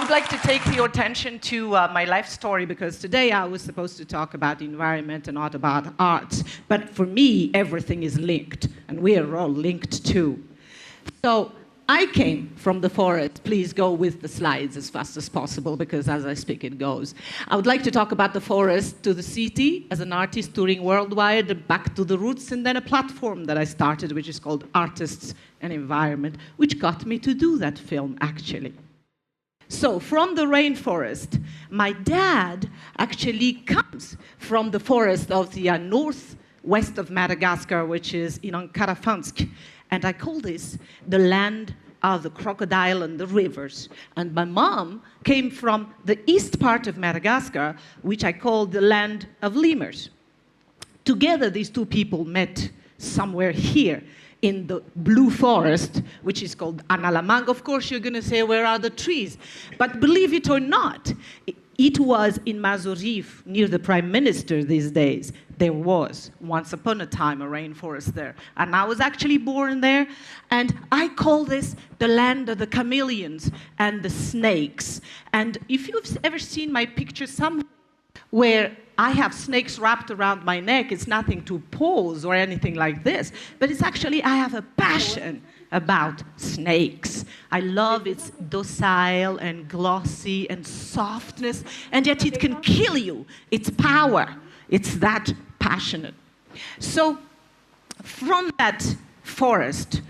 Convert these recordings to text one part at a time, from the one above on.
would like to take your attention to my life story, because today I was supposed to talk about the environment and not about art. But for me, everything is linked, and we are all linked too. So I came from the forest. Please go with the slides as fast as possible, because as I speak, it goes. I would like to talk about the forest to the city as an artist touring worldwide, back to the roots, and then a platform that I started, which is called Artists and Environment, which got me to do that film, actually. So from the rainforest, my dad actually comes from the forest of the northwest of Madagascar, which is in Ankarafansk. And I call this the land of the crocodile and the rivers. And my mom came from the east part of Madagascar, which I call the land of lemurs. Together, these two people met somewhere here in the blue forest, which is called Analamang. Of course, you're going to say, where are the trees? But believe it or not, it was in Mazuriv, near the Prime Minister these days. There was, once upon a time, a rainforest there. And I was actually born there. And I call this the land of the chameleons and the snakes. And if you've ever seen my picture somewhere where I have snakes wrapped around my neck, it's nothing to pose or anything like this. But it's actually, I have a passion about snakes. I love its docile and glossy and softness, and yet it can kill you. Its power, it's that passionate. So from that forest,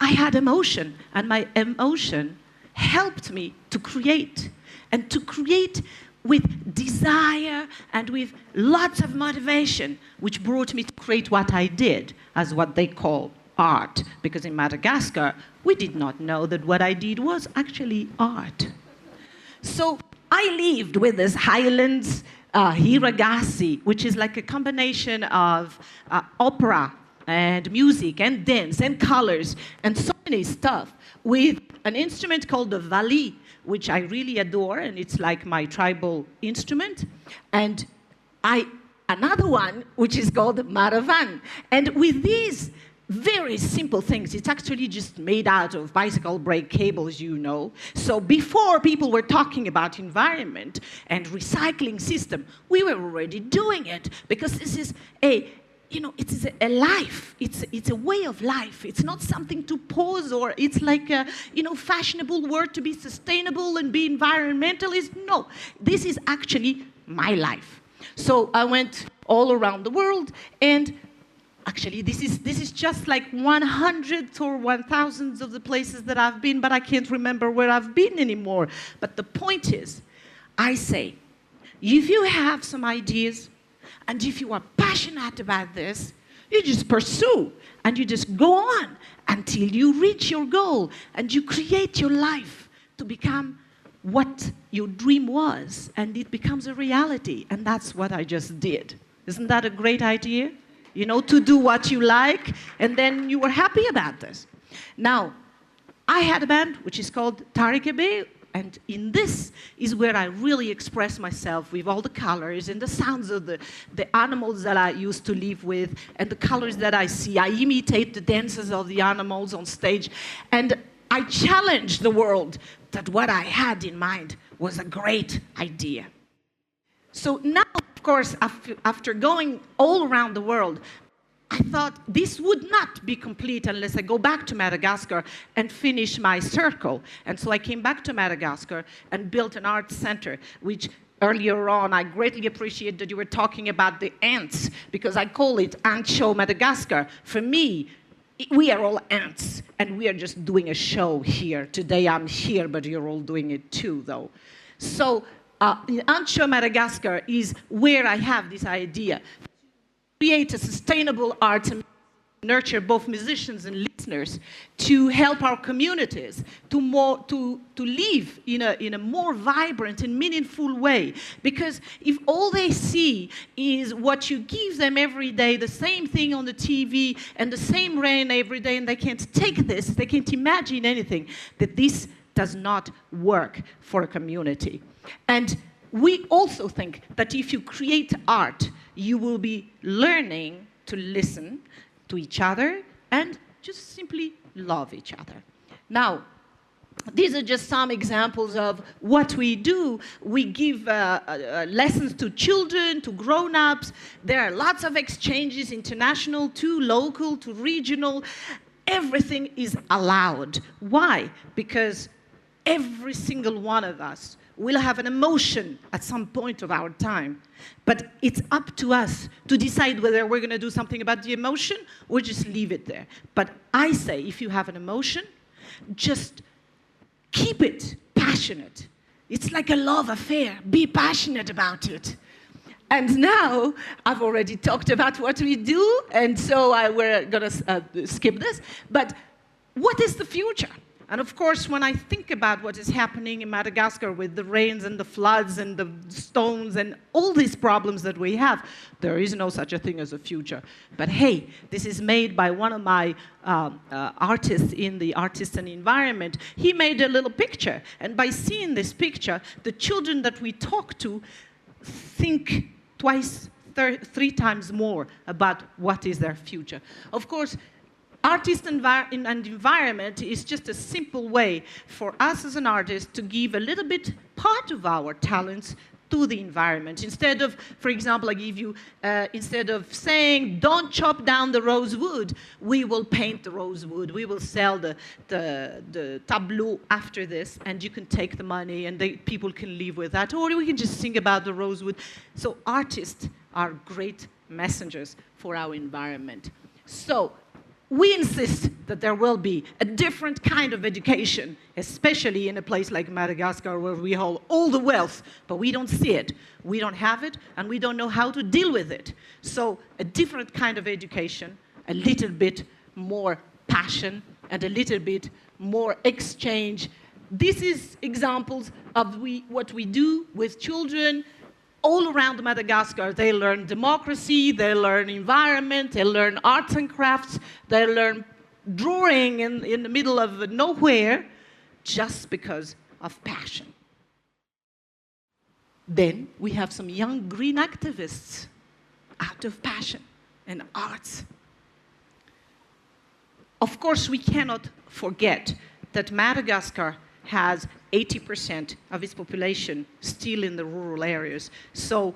I had emotion, and my emotion helped me to create, and to create with desire and with lots of motivation, which brought me to create what I did as what they call art. Because in Madagascar, we did not know that what I did was actually art. So I lived with this Hihlands, Hira Gasy, which is like a combination of opera and music and dance and colors and so many stuff, with an instrument called the vali, which I really adore, and it's like my tribal instrument, and another one, which is called maravan. And with these very simple things, it's actually just made out of bicycle brake cables, you know. So before people were talking about environment and recycling system, we were already doing it, because this is it's a life. It's a way of life. It's not something to pose, or it's like a, fashionable word to be sustainable and be environmentalist. No, this is actually my life. So I went all around the world, and actually this is just like 100th or 1,000th of the places that I've been, but I can't remember where I've been anymore. But the point is, I say, if you have some ideas, and if you are passionate about this, you just pursue, and you just go on until you reach your goal, and you create your life to become what your dream was, and it becomes a reality. And that's what I just did. Isn't that a great idea? To do what you like, and then you were happy about this. Now, I had a band which is called Tarikebe, and in this is where I really express myself with all the colors and the sounds of the animals that I used to live with, and the colors that I see. I imitate the dances of the animals on stage, and I challenge the world that what I had in mind was a great idea. So now, of course, after going all around the world, I thought this would not be complete unless I go back to Madagascar and finish my circle. And so I came back to Madagascar and built an art center, which earlier on I greatly appreciate that you were talking about the ants, because I call it Ant Show Madagascar. For me, we are all ants, and we are just doing a show here. Today I'm here, but you're all doing it too, though. So Ant Show Madagascar is where I have this idea: create a sustainable art and nurture both musicians and listeners, to help our communities to live in a more vibrant and meaningful way. Because if all they see is what you give them every day, the same thing on the TV and the same rain every day, and they can't take this, they can't imagine anything, that this does not work for a community. And we also think that if you create art, you will be learning to listen to each other and just simply love each other. Now, these are just some examples of what we do. We give lessons to children, to grown-ups. There are lots of exchanges, international to local to regional. Everything is allowed. Why? Because every single one of us will have an emotion at some point of our time. But it's up to us to decide whether we're going to do something about the emotion or just leave it there. But I say, if you have an emotion, just keep it passionate. It's like a love affair. Be passionate about it. And now, I've already talked about what we do, and so we're going to skip this. But what is the future? And of course, when I think about what is happening in Madagascar with the rains and the floods and the stones and all these problems that we have, there is no such a thing as a future. But hey, this is made by one of my artists in the Artists and Environment. He made a little picture. And by seeing this picture, the children that we talk to think twice, three times more about what is their future. Of course, Artist and Environment is just a simple way for us as an artist to give a little bit part of our talents to the environment. Instead of, for example, I give you, instead of saying, don't chop down the rosewood, we will paint the rosewood. We will sell the tableau after this, and you can take the money, and people can live with that. Or we can just sing about the rosewood. So artists are great messengers for our environment. So we insist that there will be a different kind of education, especially in a place like Madagascar where we hold all the wealth, but we don't see it. We don't have it, and we don't know how to deal with it. So a different kind of education, a little bit more passion, and a little bit more exchange. This is examples of what we do with children. All around Madagascar, they learn democracy, they learn environment, they learn arts and crafts, they learn drawing in the middle of nowhere, just because of passion. Then we have some young green activists out of passion and arts. Of course, we cannot forget that Madagascar has 80% of its population still in the rural areas. So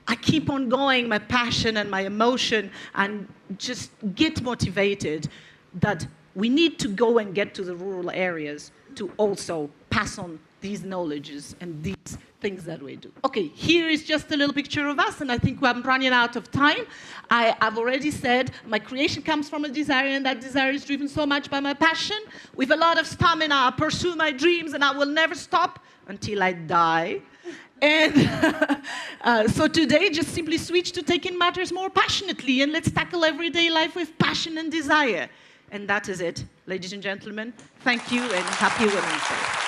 I keep on going, my passion and my emotion, and just get motivated that we need to go and get to the rural areas to also pass on these knowledges and these things that we do. Okay, here is just a little picture of us, and I think I'm running out of time. I've already said my creation comes from a desire, and that desire is driven so much by my passion. With a lot of stamina, I pursue my dreams, and I will never stop until I die. And so today, just simply switch to taking matters more passionately, and let's tackle everyday life with passion and desire. And that is it, ladies and gentlemen. Thank you, and happy Women's Day.